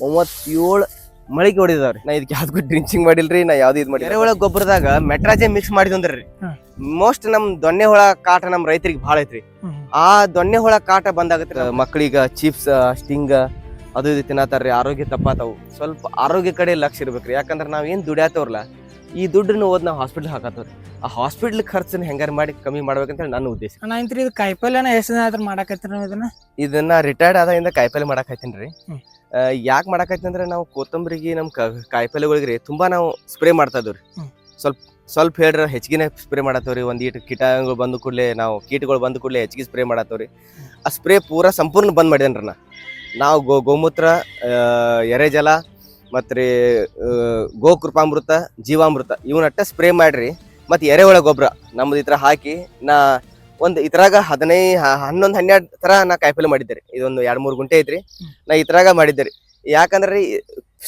37 ಮಳಿಗೆ ಹೊಡಿದಾವ್ರಿ. ನಾ ಇದಕ್ಕೆ ಯಾವ್ದು ಡ್ರಿಂಚಿಂಗ್ ಮಾಡಿಲ್ರಿ, ನಾ ಯಾವ್ದು ಇದು ಮಾಡಿ ಎರೆಹುಳ ಗೊಬ್ಬರದಾಗ ಮೆಟ್ರಾಜೆ ಮಿಕ್ಸ್ ಮಾಡಿದ್ರಿ. ಮೋಸ್ಟ್ ನಮ್ ದೊಣ್ಣೆ ಹುಳ ಕಾಟ ನಮ್ ರೈತರಿಗೆ ಭಾಳ ಐತ್ರಿ. ಆ ದೊಣ್ಣೆ ಹುಳ ಕಾಟ ಬಂದಾಗತ್ರಿ ಮಕ್ಕಳಿಗ ಚಿಪ್ಸ್ ಸ್ಟಿಂಗ್ ಅದು ಇದು ತಿನ್ನತಾರ್ರಿ, ಆರೋಗ್ಯ ತಪ್ಪಾತಾವು. ಸ್ವಲ್ಪ ಆರೋಗ್ಯ ಕಡೆ ಲಕ್ಷ ಇರ್ಬೇಕ್ರಿ. ಯಾಕಂದ್ರೆ ನಾವ್ ಏನ್ ದುಡಿಯಾತವ್ರಲ್ಲ, ಈ ದುಡ್ಡನ್ನು ಓದ್ ನಾವು ಹಾಸ್ಪಿಟ್ಲ್ ಹಾಕತ್ತವ್ರಿ. ಆ ಹಾಸ್ಪಿಟ್ಲ್ ಖರ್ಚನ್ನ ಹೆಂಗಾರ ಮಾಡಿ ಕಮ್ಮಿ ಮಾಡ್ಬೇಕಂತ ಹೇಳಿ ನನ್ನ ಉದ್ದೇಶ. ಇದು ಕಾಯಿಪಲ್ಯನ ಎಷ್ಟು ದಿನ ಆದ್ರೂ ಮಾಡಾಕತ್ತೀರ ಇದನ್ನ ರಿಟೈರ್ಡ್ ಆದಾಗಿಂದ ಕಾಯಿಪಲ್ಲೆ ಮಾಡಾಕತ್ತೀನ್ರಿ. ಯಾಕೆ ಮಾಡಾಕೈತಿ ಅಂದ್ರೆ ನಾವು ಕೊತ್ತಂಬರಿಗೆ ನಮ್ ಕಾಯಿಪಲ್ಲೆಗಳಿಗೆ ತುಂಬಾ ನಾವು ಸ್ಪ್ರೇ ಮಾಡ್ತಾ ಇದ್ವಿ. ಸ್ವಲ್ಪ ಹೇಳ್ರ ಹೆಚ್ಚಿಗೆ ಸ್ಪ್ರೇ ಮಾಡತ್ತವ್ರಿ. ಒಂದೀಟ್ ಕೀಟಗಳು ಬಂದ ಕೂಡಲೇ ಕೀಟಗಳು ಬಂದ ಕೂಡಲೇ ಹೆಚ್ಚಿಗೆ ಸ್ಪ್ರೇ ಮಾಡತ್ತವ್ರಿ. ಆ ಸ್ಪ್ರೇ ಪೂರಾ ಸಂಪೂರ್ಣ ಬಂದ್ ಮಾಡಿದೇನ್ರಿ. ನಾವು ಗೋಮೂತ್ರ, ಎರೆಜಲ ಮತ್ತು ಗೋಕೃಪಾಮೃತ, ಜೀವಾಮೃತ ಇವನ್ನಟ್ಟ ಸ್ಪ್ರೇ ಮಾಡ್ರಿ. ಮತ್ತು ಎರೆಹುಳ ಗೊಬ್ಬರ ನಮ್ದು ಈ ಥರ ಹಾಕಿ ನಾ ಒಂದು ಇದ್ರಾಗ 11-12 ಥರ ನಾ ಕಾಯಿಪಲ್ಲೆ ಮಾಡಿದ್ದೆ. ಇದೊಂದು 2-3 ಗುಂಟೆ ಐತ್ರಿ. ನಾ ಇದ್ರಾಗ ಮಾಡಿದ್ದೆ. ಯಾಕಂದ್ರೆ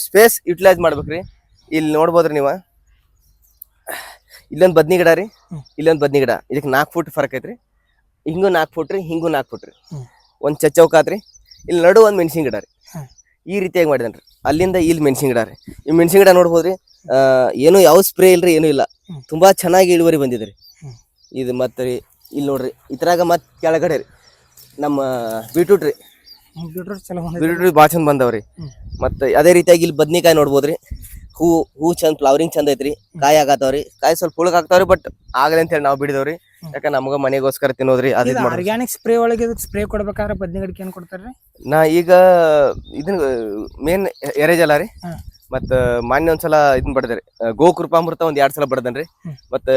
ಸ್ಪೇಸ್ ಯುಟಿಲೈಸ್ ಮಾಡ್ಬೇಕ್ರಿ. ಇಲ್ಲಿ ನೋಡ್ಬೋದ್ರಿ ನೀವು, ಇಲ್ಲೊಂದು ಬದ್ನಿ ಗಿಡ ರೀ, ಇಲ್ಲೊಂದು ಬದ್ನಿ ಗಿಡ. ಇದಕ್ಕೆ 4 ಫುಟ್ ಫರಕ್ ಐತ್ರಿ. ಹಿಂಗೂ 4 ಫುಟ್ ರೀ, ಹಿಂಗೂ 4 ಫುಟ್ ರೀ. ಒಂದು ಚೌಕಾತ್ರಿ. ಇಲ್ಲಿ ನಡು ಒಂದು ಮೆಣಸಿನ ಗಿಡ ರೀ. ಈ ರೀತಿಯಾಗಿ ಮಾಡಿದನ್ರಿ. ಅಲ್ಲಿಂದ ಇಲ್ಲಿ ಮೆಣಸಿನ ಗಿಡ ರೀ. ಈ ಮೆಣಸಿನ ಗಿಡ ನೋಡ್ಬೋದ್ರಿ, ಏನು ಯಾವ ಸ್ಪ್ರೇ ಇಲ್ರಿ, ಏನೂ ಇಲ್ಲ. ತುಂಬಾ ಚೆನ್ನಾಗಿ ಇಳುವರಿ ಬಂದಿದ್ರಿ. ಇದು ಮತ್ತೆ ರೀ ಇಲ್ಲಿ ನೋಡ್ರಿ, ಇದ್ರಾಗ ಮತ್ತೆ ಕೆಳಗಡೆ ರೀ ನಮ್ಮ ಬೀಟ್ರೂಟ್ ರೀ. ಬೀಟ್ರೂಟ್ ಭಾಳ ಚಂದ ಬಂದವ್ರಿ. ಮತ್ತೆ ಅದೇ ರೀತಿಯಾಗಿ ಇಲ್ಲಿ ಬದ್ನಿಕಾಯಿ ನೋಡ್ಬೋದ್ರಿ. ಹೂ ಚಂದ ಫ್ಲವರಿಂಗ್ ಚಂದ ಐತ್ರಿ. ಕಾಯಿ ಆಗತ್ತವ್ರಿ. ಕಾಯಿ ಸ್ವಲ್ಪ ಹುಳಕ್ ಆಗ್ತಾವ್ರಿ, ಬಟ್ ಆಗಲಿ ಅಂತ ಹೇಳಿ ನಾವು ಬಿಡಿದವ್ರಿ. ಯಾಕಂದ್ರೆ ನಮಗ ಮನೆಗೋಸ್ಕರ ತಿನ್ನೋದ್ರಿ. ಅದೇ ಆರ್ಗ್ಯಾನಿಕ್ ಸ್ಪ್ರೇ ಒಳಗೆ ಸ್ಪ್ರೇ ಕೊಡ್ಬೇಕಾದ್ರೆ ಬದ್ನಿ ಗಿಡಕ್ಕೆ ಏನ್ ಕೊಡ್ತಾರ್ರಿ? ನಾ ಈಗ ಇದನ್ನ ಮೇನ್ ಎರೆಜಲ ರೀ. ಮತ್ತ ಮಾನ್ಯ ಒಂದ್ಸಲ ಇದನ್ ಬಡದ್ರಿ, ಗೋಕೃಪಾಮೃತ 2 ಸಲ ಬಡದನ್ರಿ. ಮತ್ತ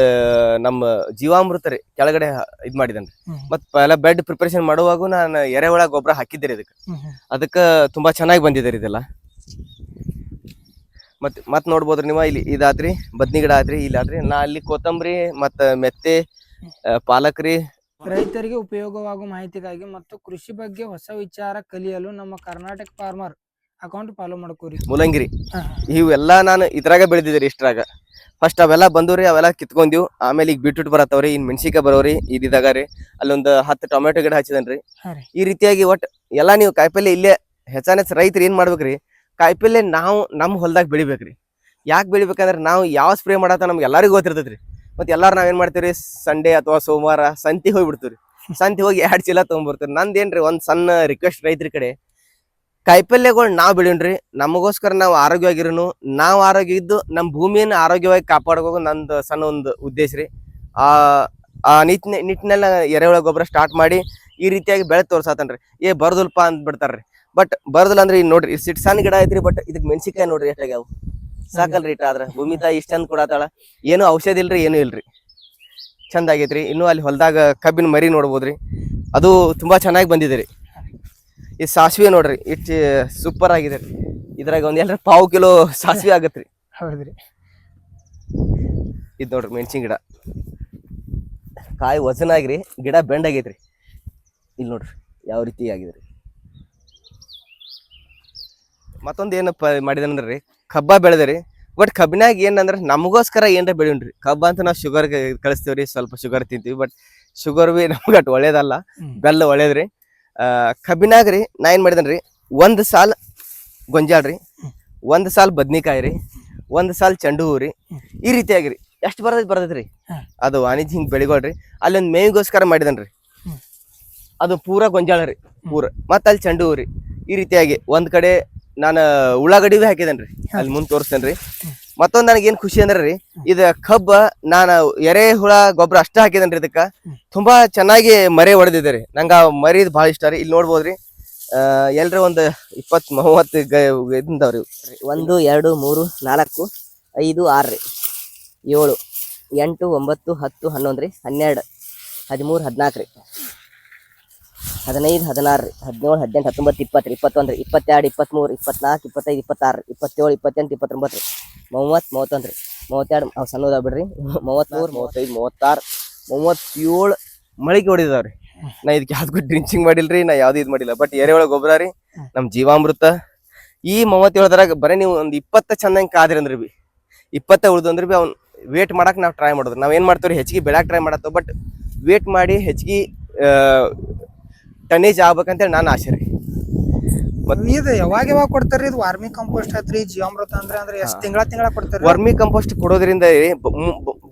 ನಮ್ಮ ಜೀವಾಮೃತ ರೀ ಕೆಳಗಡೆ ಇದ್ ಮಾಡಿದನ್ರಿ. ಮತ್ ಎಲ್ಲ ಬೆಡ್ ಪ್ರಿಪರೇಷನ್ ಮಾಡುವಾಗ ನಾನು ಎರೆಹುಳ ಗೊಬ್ಬರ ಹಾಕಿದ್ದೆ ರೀ. ಅದಕ್ಕ ತುಂಬಾ ಚೆನ್ನಾಗಿ ಬಂದಿದೆ ರೀ ಇದೆಲ್ಲ. ಮತ್ ನೋಡ್ಬೋದ್ರಿ ನೀವು, ಇಲ್ಲಿ ಇದಾತ್ರಿ ಬದ್ನಿ ಗಿಡ ಆತ್ರಿ, ಇಲ್ಲಿ ಆತ್ರಿ. ನಾ ಅಲ್ಲಿ ಕೊತ್ತಂಬರಿ ಮತ್ತ ಮೆತ್ತೆ, ಪಾಲಕ್ ರೀ. ರೈತರಿಗೆ ಉಪಯೋಗವಾಗುವ ಮಾಹಿತಿಗಾಗಿ ಮತ್ತು ಕೃಷಿ ಬಗ್ಗೆ ಹೊಸ ವಿಚಾರ ಕಲಿಯಲು ನಮ್ಮ ಕರ್ನಾಟಕ ಫಾರ್ಮರ್ ಅಕೌಂಟ್ ಫಾಲೋ ಮಾಡ್ಕೋರಿ. ಮೂಲಂಗಿರಿ ಇವೆಲ್ಲ ನಾನು ಇದ್ರಾಗ ಬೆಳೆದಿದ್ರಿ. ಇಷ್ಟ್ರಾಗ ಫಸ್ಟ್ ಅವೆಲ್ಲ ಬಂದವ್ರಿ, ಅವೆಲ್ಲ ಕಿತ್ಕೊಂದಿವ್. ಆಮೇಲೆ ಈಗ ಬೀಟ್ರೂಟ್ ಬರತ್ತವ್ರಿ, ಇನ್ ಮೆಣಸಿಕಾಯಿ ಬರೋರಿ. ಇದಾಗ ರೀ ಅಲ್ಲೊಂದು 10 ಟೊಮೆಟೊ ಗಿಡ ಹಚ್ಚಿದನ್ರಿ. ಈ ರೀತಿಯಾಗಿ ಒಟ್ಟು ಎಲ್ಲಾ ನೀವು ಕಾಯಿಪಲ್ಲೆ ಇಲ್ಲೇ ಹೆಚ್ಚಾನ ರೈತರು ಏನ್ ಮಾಡ್ಬೇಕ್ರಿ, ಕಾಯಿಪಲ್ಲೆ ನಾವು ನಮ್ಮ ಹೊಲದಾಗ ಬೆಳಿಬೇಕ್ರಿ. ಯಾಕೆ ಬೆಳಿಬೇಕಂದ್ರೆ ನಾವು ಯಾವ ಸ್ಪ್ರೇ ಮಾಡತ್ತ ನಮ್ಗೆ ಎಲ್ಲರಿಗೂ ಗೊತ್ತಿರ್ತೈತ್ರಿ. ಮತ್ತೆ ಎಲ್ಲಾರು ನಾವೇನ್ ಮಾಡ್ತೀವಿ, ಸಂಡೇ ಅಥವಾ ಸೋಮವಾರ ಸಂತಿಗೆ ಹೋಗ್ಬಿಡ್ತೀವ್ರಿ. ಸಂತಿ ಹೋಗಿ 2 ಚೀಲ ತಗೊಂಡ್ಬರ್ತೀವಿ. ನಂದೇನ್ರಿ ಒಂದ್ ಸಣ್ಣ ರಿಕ್ವೆಸ್ಟ್ ರೈತರ ಕಡೆ, ಕಾಯಿಪಲ್ಯಗಳು ನಾವ್ ಬೆಳಿಯೋಣ್ರಿ. ನಮಗೋಸ್ಕರ ನಾವು ಆರೋಗ್ಯವಾಗಿರೋನು, ನಾವು ಆರೋಗ್ಯ ಇದ್ದು ನಮ್ಮ ಭೂಮಿಯನ್ನು ಆರೋಗ್ಯವಾಗಿ ಕಾಪಾಡ್ಬೇಕು ನಂದು ಸಣ್ಣ ಒಂದು ಉದ್ದೇಶ ರೀ. ಆ ನಿಟ್ಟಿನಲ್ಲಿ ಎರೆಹುಳ ಗೊಬ್ಬರ ಸ್ಟಾರ್ಟ್ ಮಾಡಿ ಈ ರೀತಿಯಾಗಿ ಬೆಳೆ ತೋರ್ಸಾತನ್ರಿ. ಬರದಲ್ಪ ಅಂತ ಬಿಡ್ತಾರ್ರಿ. ಬಟ್ ಬರದಿಲ್ಲ ಅಂದ್ರೆ ಈಗ ನೋಡ್ರಿ, ಇಷ್ಟು ಸಣ್ಣ ಗಿಡ ಐತ್ರಿ. ಬಟ್ ಇದಕ್ ಮೆಣಸಿಕಾಯಿ ನೋಡ್ರಿ ಎಷ್ಟಾಗ್ಯಾವ, ಸಾಕಲ್ರಿ. ಇಟ್ಟ ಆದ್ರ ಭೂಮಿ ತಾಯಿ ಇಷ್ಟ ಚಂದ ಕೊಡತಾಳ. ಏನು ಔಷಧಿ ಇಲ್ರಿ, ಏನು ಇಲ್ರಿ, ಚಂದ ಆಗೈತ್ರಿ. ಇನ್ನು ಅಲ್ಲಿ ಹೊಲದಾಗ ಕಬ್ಬಿನ ಮರಿ ನೋಡ್ಬೋದ್ರಿ, ಅದು ತುಂಬಾ ಚೆನ್ನಾಗಿ ಬಂದಿದೆ ರೀ. ಈ ಸಾಸಿವೆ ನೋಡ್ರಿ, ಇಷ್ಟು ಸೂಪರ್ ಆಗಿದೆ ರೀ. ಇದ್ರಾಗ ಒಂದ್ 1/4 ಕಿಲೋ ಸಾಸಿವೆ ಆಗತ್ರಿ. ಹೌದ್ರಿ. ಇದು ನೋಡ್ರಿ ಮೆಣಸಿನ ಗಿಡ, ಕಾಯಿ ವಜನ ಆಗಿರಿ, ಗಿಡ ಬೆಂಡ್ ಆಗೈತ್ರಿ. ಇಲ್ಲಿ ನೋಡ್ರಿ ಯಾವ ರೀತಿ ಆಗಿದೆ. ಮತ್ತೊಂದು ಏನಪ್ಪ ಮಾಡಿದನ್ರಿ, ಕಬ್ಬ ಬೆಳೆದ್ರಿ. ಬಟ್ ಕಬ್ಬಿನಾಗ ಏನಂದ್ರೆ ನಮಗೋಸ್ಕರ ಏನ್ರ ಬೆಳೆಯೋಣ್ರಿ. ಕಬ್ಬ ಅಂತ ನಾವು ಶುಗರ್ ಕಳಿಸ್ತೀವ್ರಿ, ಸ್ವಲ್ಪ ಶುಗರ್ ತಿಂತೀವಿ. ಬಟ್ ಶುಗರ್ ಬಿ ನಮ್ಗೆ ಅಟ್ ಒಳ್ಳೇದಲ್ಲ, ಬೆಲ್ಲ ಒಳ್ಳೇದ್ರಿ. ಕಬ್ಬಿನಾಗ ರೀ ನಾ ಏನ್ ಮಾಡಿದನ್ರಿ, 1 ಸಾಲ್ ಗೊಂಜಾಳ ರೀ, 1 ಸಾಲ್ ಬದ್ನಿಕಾಯಿ ರೀ, 1 ಸಾಲ್ ಚೆಂಡು ಹೂ ರೀ. ಈ ರೀತಿಯಾಗಿರಿ ಎಷ್ಟು ಬರ್ತೈತ್ರಿ ಅದು ವಾಣಿಜ್ಯ ಹಿಂಗ್ ಬೆಳಿಗೊಳ್ರಿ. ಅಲ್ಲೊಂದು ಮೇವಿಗೋಸ್ಕರ ಮಾಡಿದನ್ರಿ, ಅದು ಪೂರಾ ಗೊಂಜಾಳ ರೀ ಪೂರ. ಮತ್ತ ಅಲ್ಲಿ ಚೆಂಡು ಹೂ ರೀ. ಈ ರೀತಿಯಾಗಿ ಒಂದ್ ಕಡೆ ನಾನು ಉಳ್ಳಾಗಡ್ಡಿ ಬಿ ಹಾಕಿದೇನ್ರಿ, ಅಲ್ಲಿ ಮುಂದೆ ತೋರಿಸ್ತೇನ್ರಿ. ಮತ್ತೊಂದ್ ನನಗೇನ್ ಖುಷಿ ಅಂದ್ರೆ ರೀ, ಇದ ಕಬ್ಬ ನಾನು ಎರೆಹುಳ ಗೊಬ್ಬರ ಅಷ್ಟ ಹಾಕಿದೇನ್ರಿ. ಇದಕ್ಕ ತುಂಬಾ ಚೆನ್ನಾಗಿ ಮರಿ ಹೊಡೆದಿದೆ ರೀ. ನಂಗೆ ಆ ಮರಿದ್ ಭಾಳ ಇಷ್ಟ ರೀ. ಇಲ್ಲಿ ನೋಡ್ಬೋದ್ರಿ, ಎಲ್ರಿ ಒಂದು 20-30 ಇದಂತಾವ್ರಿ. 1 2 3 4 5 6 ರೀ, 7 8 9 10 11 ರೀ, 12 13 14 ರೀ, 15 16 ರೀ, 17 18 19 20 ರೀ, 21 ರೀ, 22 23 24 25 26 ರೀ, 27 28 29 ರೀ, 30 31 ರೀ, 32 ಅವು ಸಣ್ಣದಾವ್ ಬಿಡ್ರಿ, 33 35 36 37 ಮಳಿಗೆ ಹೊಡಿದಾವ್ರಿ. ನಾ ಇದಕ್ಕೆ ಯಾವ್ದು ಡ್ರಿಂಚಿಂಗ್ ಮಾಡಿಲ್ರಿ, ನಾ ಯಾವ್ದು ಇದು ಮಾಡಿಲ್ಲ. ಬಟ್ ಎರೆಹುಳ ಗೊಬ್ಬರ ರೀ, ನಮ್ ಜೀವಾಮೃತ. ಈ 37 ಬರೀ ನೀವು ಒಂದು 20 ಚಂದಂಗೆ ಕಾದ್ರಿ ಅಂದ್ರೆ ಬಿ 20 ಉಳ್ದಂದ್ರೆ ಬಿ ಅವ್ನು ವೇಟ್ ಮಾಡಕ್ ನಾವು ಟ್ರೈ ಮಾಡೋದು. ನಾವ್ ಏನ್ ಮಾಡ್ತೇವ್ರಿ, ಹೆಚ್ಚಿಗೆ ಬೆಳಕ್ ಟ್ರೈ ಮಾಡತ್ತೇವ್. ಬಟ್ ವೇಟ್ ಮಾಡಿ ಹೆಚ್ಚಿಗೆ ಟನೇಜ್ ಆಗ್ಬೇಕಂತೇಳಿ ನಾನು ಆಸೆ ರೀ. ಇದು ಯಾವಾಗ ಕೊಡ್ತಾರ್ರಿ ಇದು ವಾರ್ಮಿ ಕಂಪೋಸ್ಟ್ ಆತ್ರಿ ಜೀವಾಮೃತ ಅಂದ್ರೆ ಎಷ್ಟ್ ತಿಂಗಳ ಕೊಡ್ತಾರ್ರಿ? ವರ್ಮಿ ಕಂಪೋಸ್ಟ್ ಕೊಡೋದ್ರಿಂದ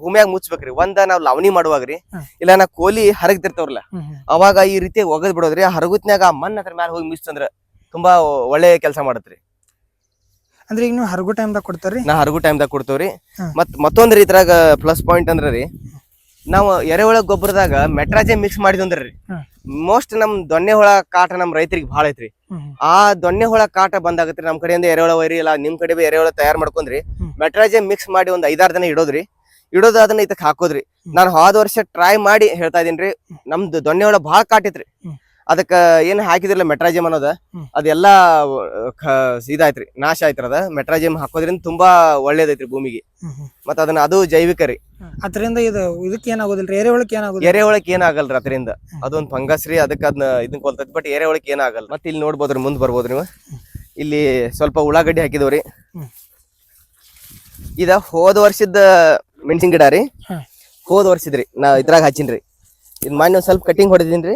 ಭೂಮಿಯಾಗ ಮುಚ್ಬೇಕ್ರಿ. ನಾವ್ ಲವಣಿ ಮಾಡುವಾಗ್ರಿ ಇಲ್ಲ ನಾ ಕೋಲಿ ಹರಗ್ತಿರ್ತಾವ್ರಲ್ಲ ಅವಾಗ ಈ ರೀತಿ ಒಗದ್ ಬಿಡೋದ್ರಿ. ಆ ಹರಗುತ್ನ್ಯಾಗ ಆ ಮಣ್ಣ್ ಅದ್ರ ಮ್ಯಾಲ ಹೋಗಿ ಮಿಕ್ಸ್ ತುಂಬಾ ಒಳ್ಳೆ ಕೆಲಸ ಮಾಡತ್ರಿ. ಅಂದ್ರೆ ಈಗ ನೀವು ಹರಗು ಟೈಮ್ದಾಗ ಕೊಡ್ತಾರ್ರಿ? ನಾ ಹರಗು ಟೈಮ್ದಾಗ ಕೊಡ್ತೇವ್ರಿ. ಮತ್ತೊಂದ್ರಿ ಇದ್ರಾಗ ಪ್ಲಸ್ ಪಾಯಿಂಟ್ ಅಂದ್ರಿ ನಾವು ಎರೆಹುಳ ಗೊಬ್ಬರದಾಗ ಮೆಟ್ರಾಜೆ ಮಿಕ್ಸ್ ಮಾಡಿದ್ರಿ ಮೋಸ್ಟ್ ನಮ್ ದೊಣ್ಣೆ ಹುಳ ಕಾಟ ನಮ್ ರೈತರಿಗೆ ಭಾಳ ಐತ್ರಿ. ಆ ದೊಣ್ಣೆ ಹುಳ ಕಾಟ ಬಂದಾಗತ್ರಿ ನಮ್ ಕಡೆಯಿಂದ ಎರೆಹುಳ ವೈರಿ ಇಲ್ಲ ನಿಮ್ ಕಡೆ ಎರೆಹುಳ ತಯಾರು ಮಾಡ್ಕೊಂಡ್ರಿ ಮೆಟ್ರಾಜೆ ಮಿಕ್ಸ್ ಮಾಡಿ ಒಂದ್ 5-6 ದಿನ ಇಡೋದ್ರಿ. ಅದನ್ನ ಇದಕ್ ಹಾಕೋದ್ರಿ. ನಾನು ಹೋದ ವರ್ಷ ಟ್ರೈ ಮಾಡಿ ಹೇಳ್ತಾ ಇದೀನ್ರಿ, ನಮ್ದು ದೊಣ್ಣೆ ಹುಳ ಭಾಳ ಕಾಟಿತ್ರಿ. ಅದಕ್ಕ ಏನ್ ಹಾಕಿದ್ರಲ್ಲ ಮೆಟ್ರಾಜಿಯಂ ಅನ್ನೋದ ಅದೆಲ್ಲಾ ಇದಾಯ್ತ್ರಿ, ನಾಶ ಆಯ್ತ್ರಿ. ಅದ ಮೆಟ್ರಾಜಿಯಂ ಹಾಕೋದ್ರಿಂದ ತುಂಬಾ ಒಳ್ಳೇದೈತ್ರಿ ಭೂಮಿಗೆ. ಮತ್ತ ಅದನ್ನ ಅದು ಜೈವಿಕ ರೀ. ಅದರಿಂದ ಇದಕ್ಕೆ ಏನಾಗೋದಿಲ್ರಿ, ಎರೆಹುಳಕ್ಕೆ ಏನಾಗೋದಿಲ್ಲ? ಎರೆಹುಳಕ್ಕೆ ಏನಾಗಲ್ರಿ ಅದರಿಂದ. ಅದೊಂದ್ ಫಂಗಸ್ ರೀ, ಅದಕ್ಕ ಅದನ್ನ ಇದನ್ ಕೊಲ್ತೈತಿ. ಬಟ್ ಎರೆಹುಳಕ್ಕೆ ಏನಾಗಲ್ಲ. ಮತ್ತೆ ಇಲ್ಲಿ ನೋಡ್ಬೋದ್ರಿ, ಮುಂದ್ ಬರ್ಬೋದ್ರಿ ನೀವು. ಇಲ್ಲಿ ಸ್ವಲ್ಪ ಉಳ್ಳಾಗಡ್ಡಿ ಹಾಕಿದವ್ರಿ. ಇದ ಹೋದ ವರ್ಷದ ಮೆಣಸಿನ ಗಿಡ ರೀ. ಹೋದ ವರ್ಷದ್ರಿ ನಾ ಇದ್ರಾಗ ಹಚ್ಚಿನ್ರಿ. ಇದ್ ಮೊನ್ನೆ ಒಂದ್ ಸ್ವಲ್ಪ ಕಟಿಂಗ್ ಹೊಡೆದಿನ್ರಿ.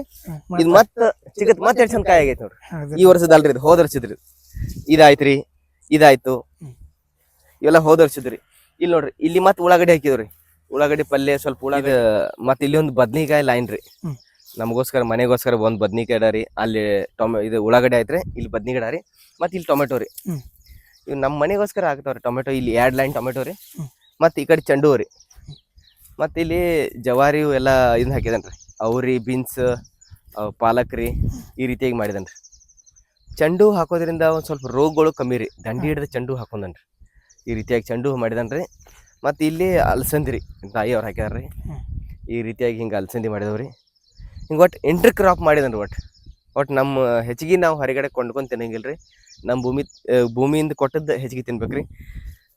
ಇದ್ ಮತ್ತ ಸಿಗತ್ ಮತ್ತೆ 2 ಚಂದ ಕಾಯಿ ಆಗೈತಿ ನೋಡ್ರಿ. ಈ ವರ್ಷದಲ್ರಿ ಇದು, ಹೋದ ವರ್ಷದ್ರಿ. ಇದಾಯ್ತ್ರಿ, ಇದಾಯ್ತು, ಇವೆಲ್ಲ ಹೋದ ವರ್ಷದ್ರಿ. ಇಲ್ಲಿ ನೋಡ್ರಿ, ಇಲ್ಲಿ ಮತ್ತ್ ಉಳ್ಳಾಗಡ್ಡಿ ಹಾಕಿದವ್ರಿ. ಉಳ್ಳಾಗಡ್ಡಿ ಪಲ್ಯ ಸ್ವಲ್ಪ ಉಳ್ಳಾಗಡ್ಡಿ. ಮತ್ತ ಇಲ್ಲಿ ಒಂದ್ ಬದ್ನಿಕಾಯಿ ಲೈನ್ ರೀ. ನಮಗೋಸ್ಕರ ಮನೆಗೋಸ್ಕರ ಒಂದ್ ಬದ್ನಿಕಾಯಿ ಇಡ ರೀ. ಅಲ್ಲಿ ಇದು ಉಳ್ಳಾಗಡ್ಡಿ ಆಯ್ತ್ರಿ, ಇಲ್ಲಿ ಬದ್ನಿ ಗಿಡ ರೀ. ಮತ್ ಇಲ್ಲಿ ಟೊಮೆಟೊ ರೀ. ಇವ್ ನಮ್ ಮನೆಗೋಸ್ಕರ ಆಗ್ತಾವ್ರಿ ಟೊಮೆಟೊ. ಇಲ್ಲಿ 2 ಲೈನ್ ಟೊಮೆಟೊ ರೀ. ಮತ್ ಈ ಕಡೆ ಚೆಂಡು ರೀ. ಮತ್ತೆ ಇಲ್ಲಿ ಜವಾರಿ ಎಲ್ಲ ಇದನ್ನ ಹಾಕಿದನ್ರಿ. ಅವ್ರಿ, ಬೀನ್ಸ್, ಪಾಲಕ್ ರೀ, ಈ ರೀತಿಯಾಗಿ ಮಾಡಿದನ್ರಿ. ಚೆಂಡು ಹಾಕೋದ್ರಿಂದ ಒಂದ್ ಸ್ವಲ್ಪ ರೋಗಗಳು ಕಮ್ಮಿ ರೀ. ದಂಡಿ ಹಿಡಿದ ಚೆಂಡು ಹಾಕೊಂಡನ್ರಿ. ಈ ರೀತಿಯಾಗಿ ಚೆಂಡು ಮಾಡಿದನ್ರಿ. ಮತ್ತೆ ಇಲ್ಲಿ ಅಲಸಂದಿ ತಾಯಿ ಅವ್ರು ಹಾಕ್ಯಾರ್ರಿ. ಈ ರೀತಿಯಾಗಿ ಹಿಂಗ ಅಲಸಂದಿ ಮಾಡಿದವ್ರಿ. ಹಿಂಗ ಒಟ್ಟು ಇಂಟರ್ ಕ್ರಾಪ್ ಮಾಡಿದನ್ರಿ. ಒಟ್ಟು ನಮ್ಮ ಹೆಚ್ಚಿಗೆ ನಾವು ಹೊರಗಡೆ ಕೊಂಡ್ಕೊಂಡ್ ತಿನ್ನಂಗಿಲ್ರಿ. ನಮ್ಮ ಭೂಮಿಯಿಂದ ಕೊಟ್ಟದ್ದು ಹೆಚ್ಚಿಗೆ ತಿನ್ಬೇಕ್ರಿ.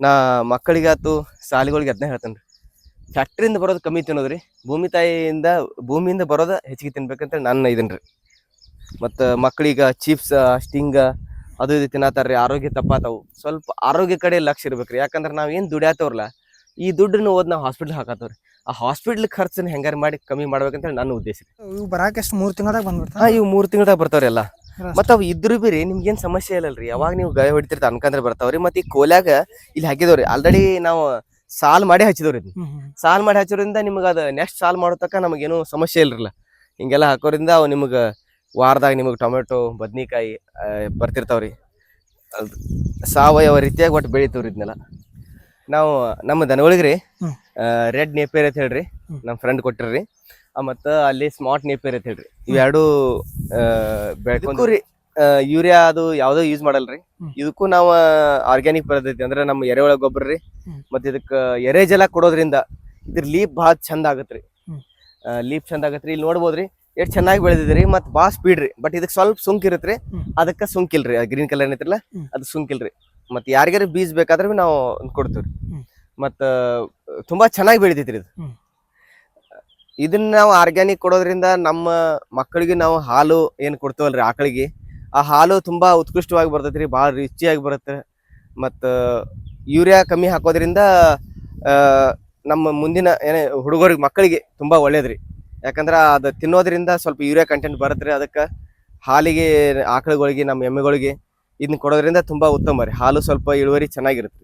ನಾ ಮಕ್ಕಳಿಗಾತು ಸಾಲಿಗಳಿಗೆ ಅದನ್ನ ಹೇಳ್ತೇನ್ರಿ, ಫ್ಯಾಕ್ಟ್ರಿಯಿಂದ ಬರೋದು ಕಮ್ಮಿ ತಿನ್ನೋದ್ರಿ, ಭೂಮಿಯಿಂದ ಬರೋದ ಹೆಚ್ಚಿಗೆ ತಿನ್ಬೇಕಂತ ನನ್ನ ಇದನ್ರಿ. ಮತ್ತು ಮಕ್ಕಳಿಗ ಚಿಪ್ಸ್, ಸ್ಟಿಂಗ ಅದು ಇದು ತಿನ್ನತ್ತಾರ್ರಿ. ಆರೋಗ್ಯ ತಪ್ಪಾತಾವು. ಸ್ವಲ್ಪ ಆರೋಗ್ಯ ಕಡೆ ಲಕ್ಷ್ಯ ಇರ್ಬೇಕ್ರಿ. ಯಾಕಂದ್ರೆ ನಾವ್ ಏನ್ ದುಡಿಯಾತವ್ರಲ್ಲ, ಈ ದುಡ್ಡನ್ನು ಓದ್ ನಾವು ಹಾಸ್ಪಿಟ್ಲ್ ಹಾಕತ್ತವ್ರಿ. ಆ ಹಾಸ್ಪಿಟ್ಲ್ ಖರ್ಚನ್ನ ಹೆಂಗಾರ ಮಾಡಿ ಕಮ್ಮಿ ಮಾಡ್ಬೇಕಂತ ನನ್ನ ಉದ್ದೇಶ. ಇವು ಬರಾಕ ಎಷ್ಟು 3 ತಿಂಗಳದಾಗ ಬಂದ್ಬಿಡ್ತಾವ? ಇವು 3 ತಿಂಗಳದಾಗ ಬರ್ತಾವ್ರಿ ಎಲ್ಲ. ಮತ್ತ ಅವ್ ಇದ್ರು ಬಿರಿ ನಿಮ್ಗೇನ್ ಸಮಸ್ಯೆ ಇಲ್ಲಲ್ರಿ. ಯಾವಾಗ ನೀವು ಗಾಯ ಹೊಡಿತಿರ್ತ ಅನ್ಕಂದ್ರೆ ಬರ್ತಾವ್ರಿ. ಮತ್ತೆ ಈ ಕೋಲ್ಯಾಗ ಇಲ್ಲಿ ಹಾಕಿದವ್ರಿ. ಆಲ್ರೆಡಿ ನಾವು ಸಾಲ್ ಮಾಡಿ ಹಚ್ಚಿದವ್ರಿ. ಸಾಲ್ ಮಾಡಿ ಹಚ್ಚೋದ್ರಿಂದ ನಿಮ್ಗೆ ಅದ ನೆಕ್ಸ್ಟ್ ಸಾಲ್ ಮಾಡೋ ತನಕ ನಮಗೇನು ಸಮಸ್ಯೆ ಇಲ್ರಲ್ಲ. ಹಿಂಗೆಲ್ಲ ಹಾಕೋದ್ರಿಂದ ಅವು ನಿಮ್ಗೆ ವಾರದಾಗ ನಿಮಗೆ ಟೊಮೆಟೊ, ಬದ್ನಿಕಾಯಿ ಬರ್ತಿರ್ತಾವ್ರಿ. ಸಾವಯವ ರೀತಿಯಾಗಿ ಒಟ್ಟು ಬೆಳಿತೀವ್ರಿ ಇದನ್ನೆಲ್ಲ ನಾವು. ನಮ್ಮ ದನಗಳಿಗೆ ರೀ ರೆಡ್ ನೇಪಿಯರ್ ಅಂತ ಹೇಳ್ರಿ, ನಮ್ಮ ಫ್ರೆಂಡ್ ಕೊಟ್ಟಿರ್ರಿ. ಮತ್ತು ಅಲ್ಲಿ ಸ್ಮಾರ್ಟ್ ನೇಪಿಯರ್ ಅಂತ ಹೇಳ್ರಿ. ಇವೆರಡು ಬೆಳ್ಕೊಂಡ್ರಿ. ಯೂರಿಯಾ ಅದು ಯಾವುದೋ ಯೂಸ್ ಮಾಡಲ್ರಿ. ಇದಕ್ಕೂ ನಾವು ಆರ್ಗ್ಯಾನಿಕ್ ಪದ್ಧತಿ ಅಂದ್ರೆ ನಮ್ಮ ಎರೆಹುಳ ಗೊಬ್ಬರ ರೀ. ಮತ್ತೆ ಇದಕ್ಕೆ ಎರೆಜಲ ಕೊಡೋದ್ರಿಂದ ಇದ್ರ ಲೀಪ್ ಭಾಳ ಚಂದ ಆಗತ್ರಿ. ಲೀಪ್ ಚಂದ ಆಗತ್ರಿ. ಇಲ್ಲಿ ನೋಡ್ಬೋದ್ರಿ ಎಷ್ಟು ಚೆನ್ನಾಗಿ ಬೆಳೆದಿದ್ರಿ. ಮತ್ತೆ ಭಾಳ ಸ್ಪೀಡ್ ರೀ. ಬಟ್ ಇದಕ್ಕೆ ಸ್ವಲ್ಪ ಸುಂಕ್ ಇರತ್ರಿ, ಅದಕ್ಕೆ ಸುಂಕಿಲ್ರಿ. ಗ್ರೀನ್ ಕಲರ್ ಏನೈತಿರಲ್ಲ ಅದು ಸುಂಕಿಲ್ರಿ. ಮತ್ತೆ ಯಾರಿಗಾರ ಬೀಜ ಬೇಕಾದ್ರೆ ನಾವು ಕೊಡ್ತೀವ್ರಿ. ಮತ್ತು ತುಂಬಾ ಚೆನ್ನಾಗಿ ಬೆಳಿತೈತ್ರಿ ಇದು. ಇದನ್ನ ನಾವು ಆರ್ಗ್ಯಾನಿಕ್ ಕೊಡೋದ್ರಿಂದ ನಮ್ಮ ಮಕ್ಕಳಿಗೆ ನಾವು ಹಾಲು ಏನ್ ಕೊಡ್ತೇವಲ್ರಿ ಆಕಳಿಗೆ, ಆ ಹಾಲು ತುಂಬಾ ಉತ್ಕೃಷ್ಟವಾಗಿ ಬರ್ತೈತ್ರಿ, ಭಾಳ ರುಚಿಯಾಗಿ ಬರುತ್ತೆ. ಮತ್ತು ಯೂರಿಯಾ ಕಮ್ಮಿ ಹಾಕೋದ್ರಿಂದ ನಮ್ಮ ಮುಂದಿನ ಏನೇ ಹುಡುಗರಿಗೆ ಮಕ್ಕಳಿಗೆ ತುಂಬಾ ಒಳ್ಳೇದ್ರಿ. ಯಾಕಂದ್ರ ಅದು ತಿನ್ನೋದ್ರಿಂದ ಸ್ವಲ್ಪ ಯೂರಿಯಾ ಕಂಟೆಂಟ್ ಬರುತ್ತೆ. ಅದಕ್ಕೆ ಹಾಲಿಗೆ, ಆಕಳುಗಳಿಗೆ, ನಮ್ಮ ಎಮ್ಮೆಗಳಿಗೆ ಇದನ್ನ ಕೊಡೋದ್ರಿಂದ ತುಂಬಾ ಉತ್ತಮ ರೀ. ಹಾಲು ಸ್ವಲ್ಪ ಇಳುವರಿ ಚೆನ್ನಾಗಿರುತ್ತೆ.